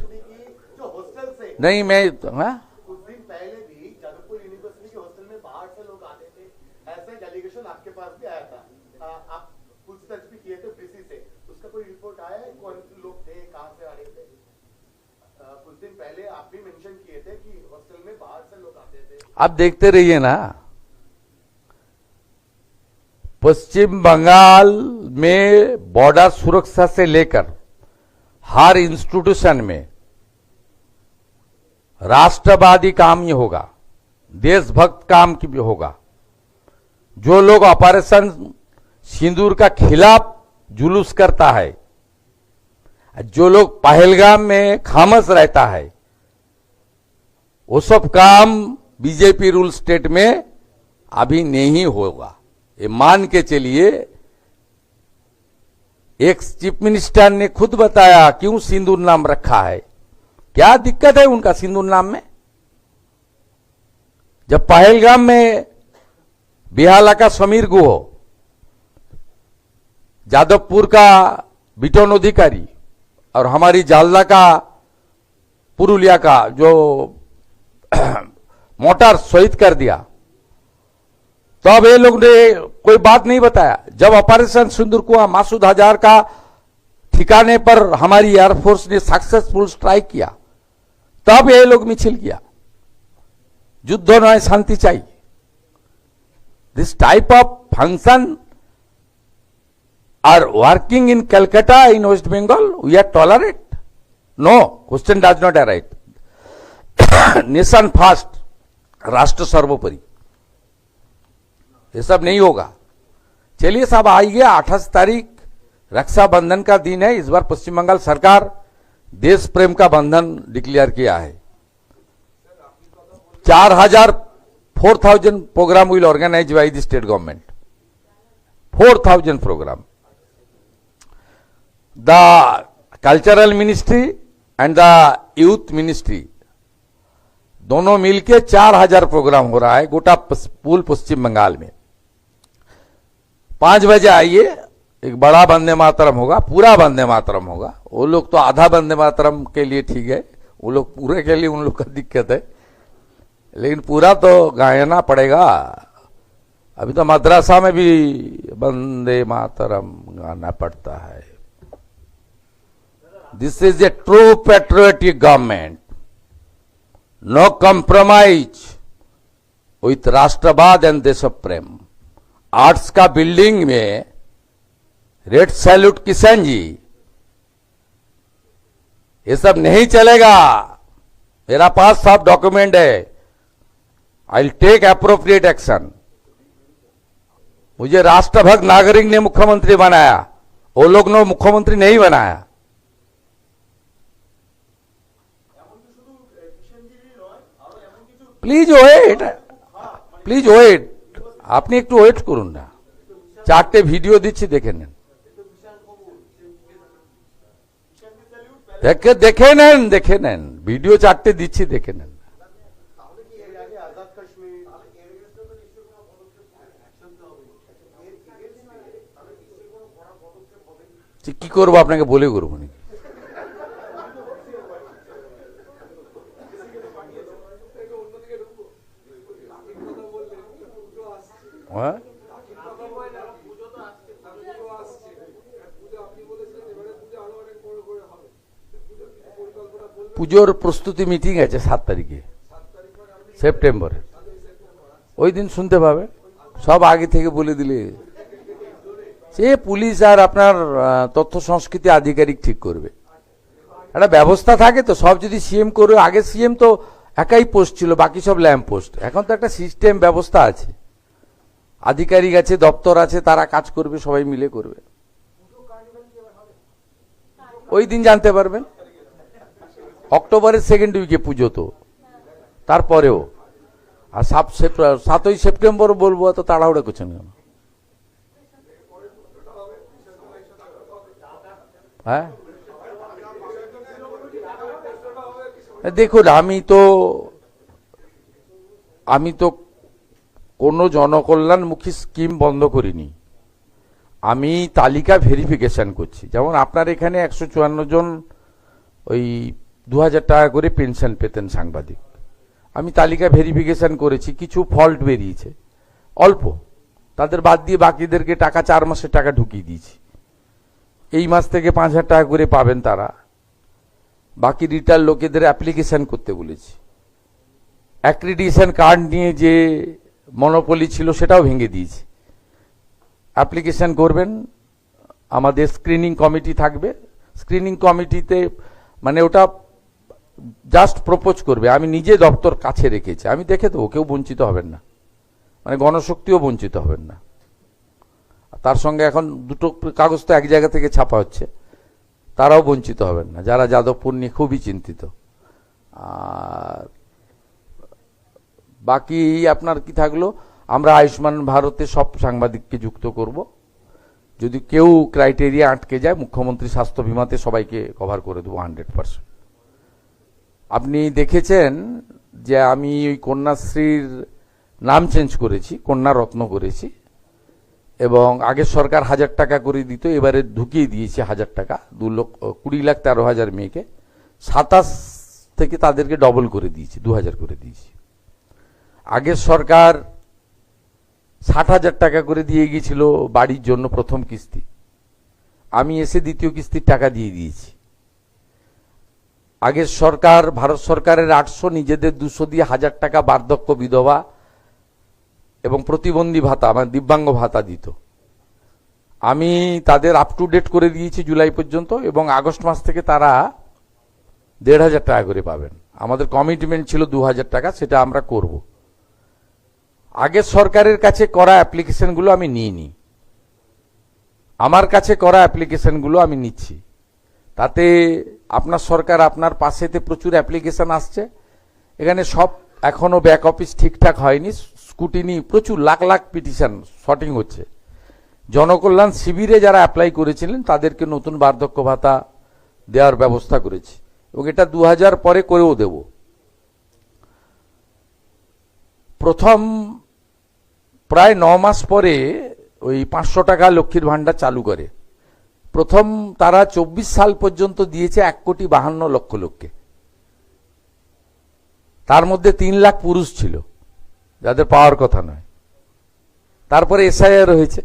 नहीं, मैं हाँ कुछ दिन पहले भी जादवपुर यूनिवर्सिटी के हॉस्टल में बाहर से लोग आते थे, ऐसा एक एलिगेशन आपके पास भी आया था। आप पूछताछ भी किए थे पीसी से, उसका कोई रिपोर्ट आया है? कौन लोग थे, कहां से आ रहे थे? कुछ दिन पहले आप भी मेंशन किए थे कि हॉस्टल में बाहर से लोग आते थे। आप देखते रहिए ना, पश्चिम बंगाल में बॉर्डर सुरक्षा से लेकर हर इंस्टीट्यूशन में राष्ट्रवादी काम ही होगा, देशभक्त काम की भी होगा। जो लोग ऑपरेशन सिंदूर का खिलाफ जुलूस करता है, जो लोग पहलगाम में खामोश रहता है, वो सब काम बीजेपी रूल स्टेट में अभी नहीं होगा, ये मान के चलिए। एक चीफ मिनिस्टर ने खुद बताया क्यों सिंदूर नाम रखा है, क्या दिक्कत है उनका सिंदूर नाम में। जब पहलगाम में बेहाला का समीर गुहो, जादवपुर का बिटोन अधिकारी और हमारी जालदा का पुरुलिया का जो मोटर शहीद कर दिया, तब ये लोग ने कोई बात नहीं बताया। जब ऑपरेशन सिंदूर कुआं मासूद हजार का ठिकाने पर हमारी एयरफोर्स ने सक्सेसफुल स्ट्राइक किया, तब ये लोग मिছিল किया। युद्ध नয়, शांति चाहिए। This type of function are working in Calcutta, in West Bengal, we are tolerate? No, question does not arise. Nation first, राष्ट्र सर्वोपरि, ये सब नहीं होगा। चलिए साहब, आइए 28 तारीख रक्षाबंधन का दिन है। इस बार पश्चिम बंगाल सरकार देश प्रेम का बंधन डिक्लेयर किया है। 4,000 program will organise by the state government, 4,000 program. The cultural ministry and the youth ministry दोनों मिलके 4,000 प्रोग्राम हो रहा है गोटा पूल पश्चिम बंगाल में। 5 बजे आइए, एक बड़ा वंदे मातरम होगा, पूरा वंदे मातरम होगा। वो लोग तो आधा वंदे मातरम के लिए ठीक है, वो लोग पूरे के लिए उन लोग का दिक्कत है, लेकिन पूरा तो गायना पड़ेगा। अभी तो मद्रासा में भी वंदे मातरम गाना पड़ता है। This is a true patriotic government. No compromise with राष्ट्रवाद एंड देश प्रेम। आर्ट्स का बिल्डिंग में रेड सैल्यूट किशन जी, ये सब नहीं चलेगा। मेरा पास सब डॉक्यूमेंट है, I will take appropriate action. मुझे राष्ट्रभक्त नागरिक ने मुख्यमंत्री बनाया, वो लोग ने मुख्यमंत्री नहीं बनाया। প্লিজ ওয়েট, প্লিজ ওয়েট, আপনি একটু ওয়েট করুন না। 4টে ভিডিও দিচ্ছি, দেখে নেন, দেখে নেন ভিডিও 4টে দিচ্ছি, দেখে নেন। কি করবো আপনাকে বলে করবো নাকি? পুজোর প্রস্তুতি মিটিং আছে 7 তারিখে সেপ্টেম্বর, ওই দিন শুনতে পাবে। সব আগে থেকে বলে দিলে সে পুলিশ আর আপনার তথ্য সংস্কৃতি আধিকারিক ঠিক করবে। একটা ব্যবস্থা থাকে তো, সব যদি সিএম করবে। আগে সিএম তো একাই পোস্ট ছিল, বাকি সব ল্যাম্প পোস্ট। এখন তো একটা সিস্টেম ব্যবস্থা আছে, আধিকারিক আছে, দপ্তর আছে, তারা কাজ করবে, সবাই মিলে করবে। ওই দিন জানতে পারবেন। অক্টোবরের সেকেন্ড উইকে পুজো, তো তারপরেও। আর 7ই সেপ্টেম্বর বলবো, তো তাড়াহুড়া করছেন কেন? হ্যাঁ, দেখুন, আমি তো কোনো জনকল্যাণমুখী স্কিম বন্ধ করিনি। আমি তালিকা ভেরিফিকেশন করছি। যেমন আপনার এখানে 154 জন ওই 2,000 টাকা করে পেনশন পেতেন সাংবাদিক, আমি তালিকা ভেরিফিকেশন করেছি, কিছু ফল্ট বেরিয়েছে অল্প, তাদের বাদ দিয়ে বাকিদেরকে টাকা 4 মাসের টাকা ঢুকিয়ে দিয়েছি। এই মাস থেকে 5,000 টাকা করে পাবেন তারা। বাকি রিটার্ন লোকেদের অ্যাপ্লিকেশন করতে বলেছি। অ্যাক্রিডিটেশন কার্ড নিয়ে যে মনোপলি ছিল সেটাও ভেঙে দিয়েছি। অ্যাপ্লিকেশন করবেন, আমাদের স্ক্রিনিং কমিটি থাকবে। স্ক্রিনিং কমিটিতে মানে ওটা জাস্ট প্রপোজ করবে, আমি নিজে দপ্তর কাছে রেখেছি, আমি দেখে দেবো, কেউ বঞ্চিত হবেন না, মানে গণশক্তিও বঞ্চিত হবেন না। তার সঙ্গে এখন দুটো কাগজ তো এক জায়গা থেকে ছাপা হচ্ছে, তারাও বঞ্চিত হবেন না, যারা যাদবপুর নিয়ে খুবই চিন্তিত। আর বাকি আপনার কি থাকলো, আমরা আয়ুষ্মান ভারতে সব সাংবাদিককে যুক্ত করব। যদি কেউ ক্রাইটেরিয়া আটকে যায়, মুখ্যমন্ত্রী স্বাস্থ্য বিমাতে সবাইকে কভার করে দেবো 100%। আপনি দেখেছেন যে আমি ওই কন্যাশ্রীর নাম চেঞ্জ করেছি, কন্যা রত্ন করেছি, এবং আগের সরকার 1000 টাকা করে দিত, এবারে ঢুকিয়ে দিয়েছি 1000 টাকা, 20,13,000 মেয়েকে 27 থেকে তাদেরকে ডবল করে দিয়েছি, 2000 করে দিয়েছি। আগের সরকার 60,000 টাকা করে দিয়ে গিয়েছিল বাড়ির জন্য প্রথম কিস্তি, আমি এসে দ্বিতীয় কিস্তির টাকা দিয়ে দিয়েছি। আগের সরকার, ভারত সরকারের 800, নিজেদের 200 দিয়ে 1000 টাকা বার্ধক্য বিধবা এবং প্রতিবন্ধী ভাতা, মানে দিব্যাঙ্গ ভাতা দিত, আমি তাদের আপ টু ডেট করে দিয়েছি জুলাই পর্যন্ত, এবং আগস্ট মাস থেকে তারা 1,500 টাকা করে পাবেন। আমাদের কমিটমেন্ট ছিল 2,000 টাকা, সেটা আমরা করব। আগের সরকারের কাছে করা অ্যাপ্লিকেশনগুলো আমি নিইনি, আমার কাছে করা অ্যাপ্লিকেশনগুলো আমি নিচ্ছি। তাতে আপনার সরকার, আপনার পাশেতে প্রচুর অ্যাপ্লিকেশন আসছে, এখানে সব এখনো ব্যাক অফিস ঠিকঠাক হয়নি, স্কুটিনি প্রচুর, লাখ লাখ পিটিশন শর্টিং হচ্ছে। জনকল্যাণ শিবিরে যারা অ্যাপ্লাই করেছিলেন তাদেরকে নতুন বার্ধক্য ভাতা দেওয়ার ব্যবস্থা করেছি, এবং এটা 2000 পরে করেও দেব। প্রথম প্রায় 9 মাস পরে ওই 500 টাকা লক্ষ্মীর ভাণ্ডার চালু করে। প্রথম তারা 24 সাল পর্যন্ত দিয়েছে 1,52,00,000 লোককে, তার মধ্যে 3 লাখ পুরুষ ছিল যাদের পাওয়ার কথা নয়। তারপরে এসআইআর হয়েছে,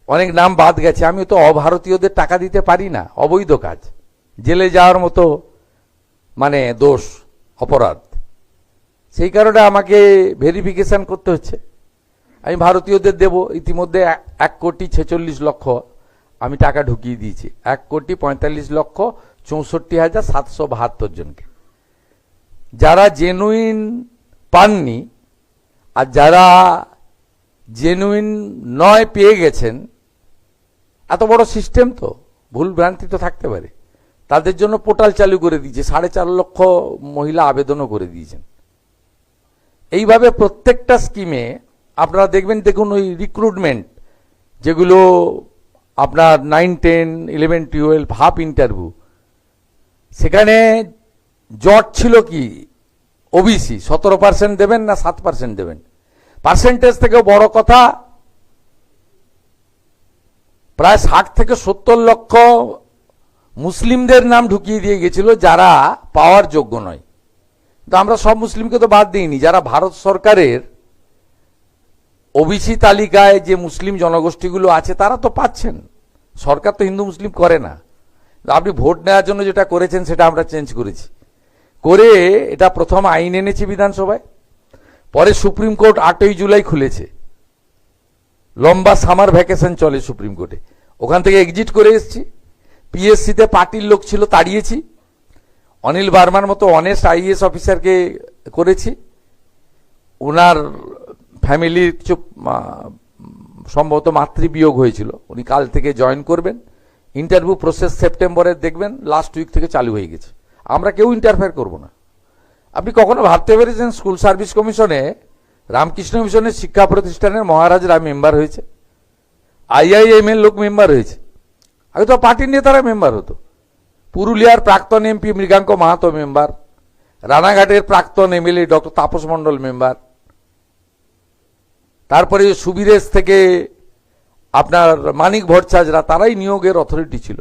অনেক নাম বাদ গেছে। আমি তো অভারতীয়দের টাকা দিতে পারি না, অবৈধ কাজ, জেলে যাওয়ার মতো মানে দোষ, অপরাধ। সেই কারণে আমাকে ভেরিফিকেশন করতে হচ্ছে। আমি ভারতীয়দের দেব, ইতিমধ্যে 1,46,00,000 আমি টাকা ঢুকিয়ে দিয়েছি, 1,45,64,772 জনকে। যারা জেনুইন পাননি আর যারা জেনুইন নয় পেয়ে গেছেন, এত বড় সিস্টেম তো ভুল ভ্রান্তি তো থাকতে পারে, তাদের জন্য পোর্টাল চালু করে দিয়েছে, 4.5 লক্ষ মহিলা আবেদনও করে দিয়েছেন। এইভাবে প্রত্যেকটা স্কিমে আপনারা দেখবেন, দেখুন ওই রিক্রুটমেন্ট যেগুলো আপনার 9, 10, 11, 12 হাফ ইন্টারভিউ, সেখানে জট ছিল কি, ওবিসি 17% দেবেন না 7% দেবেন। পার্সেন্টেজ থেকেও বড় কথা, প্রায় 60 থেকে 70 লক্ষ মুসলিমদের নাম ঢুকিয়ে দিয়ে গেছিল যারা পাওয়ার যোগ্য নয়। তো আমরা সব মুসলিমকে তো বাদ দিইনি, যারা ভারত সরকারের ওবিসি তালিকায় যে মুসলিম জনগোষ্ঠীগুলো আছে তারা তো পাচ্ছেন। সরকার তো হিন্দু মুসলিম করে না। আপনি ভোট নেওয়ার জন্য যেটা করেছেন সেটা আমরা চেঞ্জ করেছি, করে এটা প্রথম আইন এনেছি বিধানসভায়, পরে সুপ্রিম কোর্ট 8ই জুলাই খুলেছে, লম্বা সামার ভ্যাকেশন চলে সুপ্রিম কোর্টে, ওখান থেকে এক্সিট করে এসেছি। পিএসসিতে পার্টির লোক ছিল, তাড়িয়েছি। অনিল বার্মার মতো অনেস্ট আইএএস অফিসারকে করেছি, ওনার ফ্যামিলির কিছু সম্ভবত মাতৃবিয়োগ হয়েছিল, উনি কাল থেকে জয়েন করবেন। ইন্টারভিউ প্রসেস সেপ্টেম্বরে দেখবেন লাস্ট উইক থেকে চালু হয়ে গেছে। আমরা কেউ ইন্টারফেয়ার করব না। আপনি কখনো ভাবতে পেরেছেন স্কুল সার্ভিস কমিশনে রামকৃষ্ণ মিশনের শিক্ষা প্রতিষ্ঠানের মহারাজরা মেম্বার হয়েছে, আইআইএম এর লোক মেম্বার হয়েছে, আগে তো পার্টির নেতারা মেম্বার হতো। পুরুলিয়ার প্রাক্তন এমপি মৃগাঙ্ক মাহাতো মেম্বার, রানাঘাটের প্রাক্তন MLA doctor Tapas Mondal member, তারপরে সুবিরেশ থেকে আপনার মানিক ভট্টাচার্যরা, তারাই নিয়োগের অথরিটি ছিল।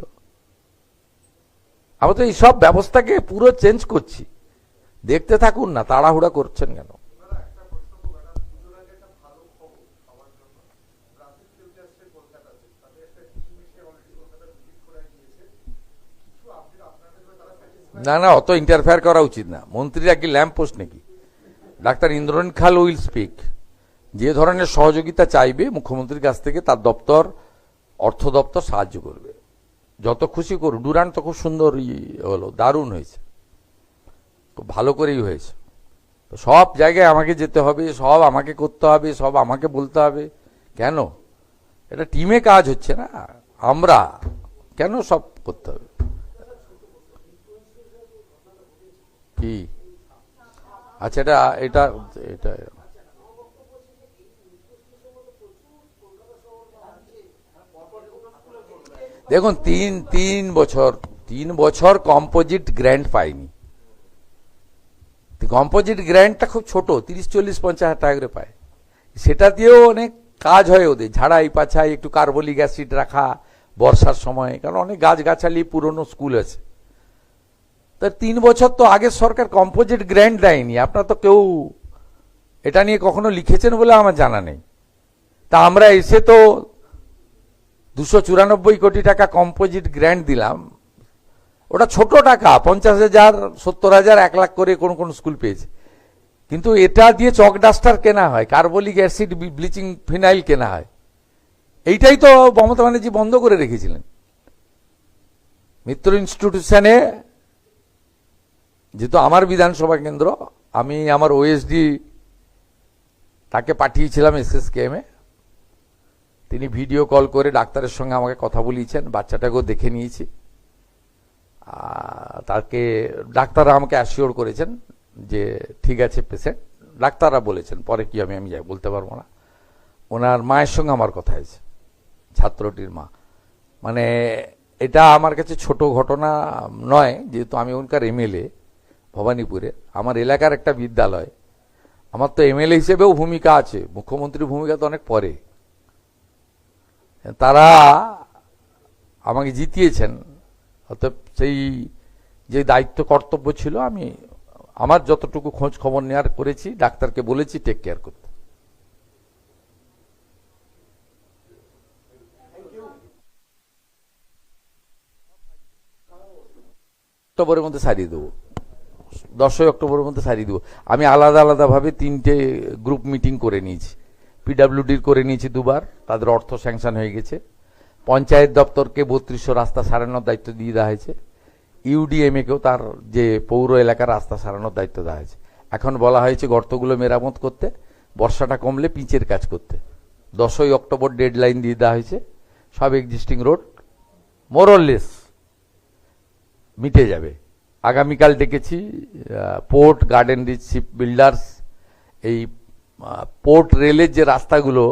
আমরা তো এই সব ব্যবস্থাকে পুরো চেঞ্জ করছি, দেখতে থাকুন না, তাড়াহুড়া করছেন কেন? না না, অত ইন্টারফেয়ার করা উচিত না। মন্ত্রীরা কি ল্যাম্প পোস্ট নাকি? ডাক্তার ইন্দ্রনীল খাল উইল স্পিক, যে ধরনের সহযোগিতা চাইবে মুখ্যমন্ত্রীর কাছ থেকে তার দপ্তর, অর্থ দপ্তর সাহায্য করবে। যত খুশি করুন। ডুরান্ট তো খুব সুন্দর হলো, দারুণ হয়েছে, খুব ভালো করেই হয়েছে। তো সব জায়গায় আমাকে যেতে হবে, সব আমাকে করতে হবে, সব আমাকে বলতে হবে কেন? এটা টিমে কাজ হচ্ছে না, আমরা কেন সব করতে হবে? কি আচ্ছা, এটা এটা এটা দেখুন, তিন বছর কম্পোজিট গ্র্যান্ট পাইনি। কম্পোজিট গ্র্যান্টটা খুব ছোট, 30-40-50 হাজার টাকা করে পায়। সেটা দিয়েও অনেক কাজ হয় ওদের, ঝাড়াই পাছাই, একটু কার্বলিক অ্যাসিড রাখা বর্ষার সময়, কারণ অনেক গাছগাছালি, পুরনো স্কুল আছে। তার 3 বছর তো আগের সরকার কম্পোজিট গ্র্যান্ট দেয়নি। আপনারা তো কেউ এটা নিয়ে কখনো লিখেছেন বলে আমার জানা নেই। তা আমরা এসে তো 294 কোটি টাকা কম্পোজিট গ্র্যান্ট দিলাম। ওটা ছোট টাকা, 50,000, 70,000, 1 লাখ করে কোন কোন স্কুল পেয়েছে। কিন্তু এটা দিয়ে চক ডাস্টার কেনা হয়, কার্বলিক অ্যাসিড, ব্লিচিং ফিনাইল কেনা হয়। এইটাই তো মমতা ব্যানার্জি বন্ধ করে রেখেছিলেন। মিত্র ইনস্টিটিউশনে, যেহেতু আমার বিধানসভা কেন্দ্র, আমি আমার ওএসডি তাকে পাঠিয়েছিলাম SSKM এ। তিনি ভিডিও কল করে ডাক্তারের সঙ্গে আমাকে কথা বলিয়েছেন, বাচ্চাটাকেও দেখে নিয়েছি। তাকে ডাক্তাররা আমাকে অ্যাসিওর করেছেন যে ঠিক আছে পেশেন্ট। ডাক্তাররা বলেছেন, পরে কি আমি যাই বলতে পারবো না। ওনার মায়ের সঙ্গে আমার কথা হয়েছে, ছাত্রটির মা। মানে এটা আমার কাছে ছোট ঘটনা নয়, যেহেতু আমি ওখানকার MLA ভবানীপুরে, আমার এলাকার একটা বিদ্যালয়। আমার তো MLA হিসেবেও ভূমিকা আছে, মুখ্যমন্ত্রীর ভূমিকা তো অনেক পরে। তারা আমাকে জিতিয়েছেন, অর্থাৎ সেই যে দায়িত্ব কর্তব্য ছিল, আমি আমার যতটুকু খোঁজ খবর নেওয়ার করেছি, ডাক্তারকে বলেছি টেক কেয়ার করতে। অক্টোবরের মধ্যে সারিয়ে দেবো, 10ই অক্টোবরের মধ্যে সারিয়ে দেবো। আমি আলাদা আলাদাভাবে 3টে গ্রুপ মিটিং করে নিয়েছি। PWDর করে নিয়েছি 2বার, তাদের অর্থ স্যাংশন হয়ে গেছে। পঞ্চায়েত দপ্তরকে 3200 রাস্তা সারানোর দায়িত্ব দিয়ে দেওয়া হয়েছে। UDMA কেও তার যে পৌর এলাকার রাস্তা সারানোর দায়িত্ব দেওয়া হয়েছে। এখন বলা হয়েছে গর্তগুলো মেরামত করতে, বর্ষাটা কমলে পিচের কাজ করতে। 10ই অক্টোবর ডেডলাইন দিয়ে দেওয়া হয়েছে। সব এক্সিস্টিং রোড মোরলেস মিটে যাবে। আগামীকাল ডেকেছি port, garden reach, ship builders, এই পোর্ট রেলের যে রাস্তাগুলো,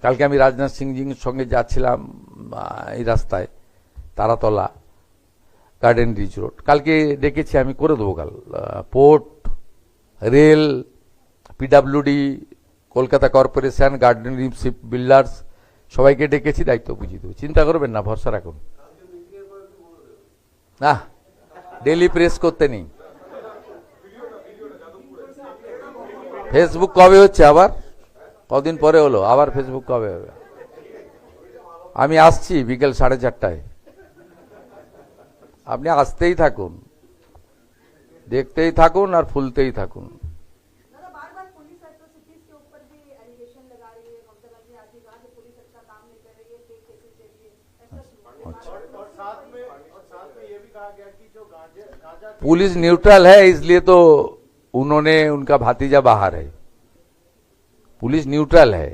কালকে আমি রাজনাথ সিংজির সঙ্গে যাচ্ছিলাম এই রাস্তায়, তারাতলা, গার্ডেন রিচ রোড, কালকে ডেকেছি, আমি করে দেবো কাল। Port, rail, PWD, Kolkata corporation, garden reach, ship builders, সবাইকে ডেকেছি, দায়িত্ব বুঝিয়ে দেবো। চিন্তা করবেন না, ভরসা রাখুন। না, ডেলি প্রেস করতে নেই। ফেসবুক কবে হচ্ছে আবার? কদিন পরে হলো, আবার ফেসবুক কবে হবে? আমি আসছি বিকেল 4:30টায়। আপনি আসতেই থাকুন, দেখতেই থাকুন আর ফুলতেই থাকুন। पुलिस न्यूट्रल है, इसलिए तो उन्होंने, उनका भातीजा बाहर है। पुलिस न्यूट्रल है,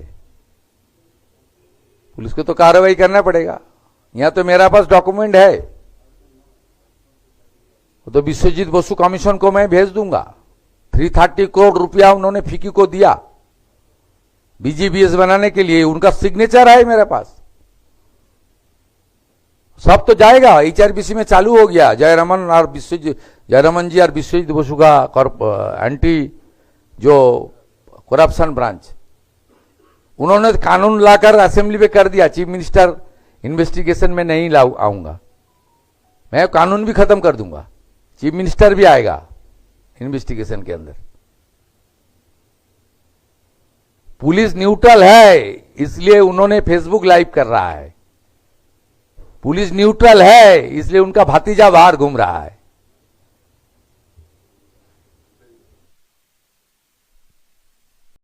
पुलिस को तो कार्रवाई करना पड़ेगा। यहां तो मेरा पास डॉक्यूमेंट है, तो विश्वजीत बसु कमीशन को मैं भेज दूंगा। 330 करोड़ रुपया उन्होंने फिक्की को दिया BGBS बनाने के लिए, उनका सिग्नेचर है मेरे पास। सब तो जाएगा, HRBC में चालू हो गया। जयरमन जी और विश्वजीत बसु का एंटी जो करप्शन ब्रांच, उन्होंने कानून लाकर असेंबली में कर दिया। चीफ मिनिस्टर इन्वेस्टिगेशन में नहीं आऊंगा, मैं कानून भी खत्म कर दूंगा, चीफ मिनिस्टर भी आएगा इन्वेस्टिगेशन के अंदर। पुलिस न्यूट्रल है, इसलिए उन्होंने फेसबुक लाइव कर रहा है। पुलिस न्यूट्रल है, इसलिए उनका भतीजा बाहर घूम रहा है।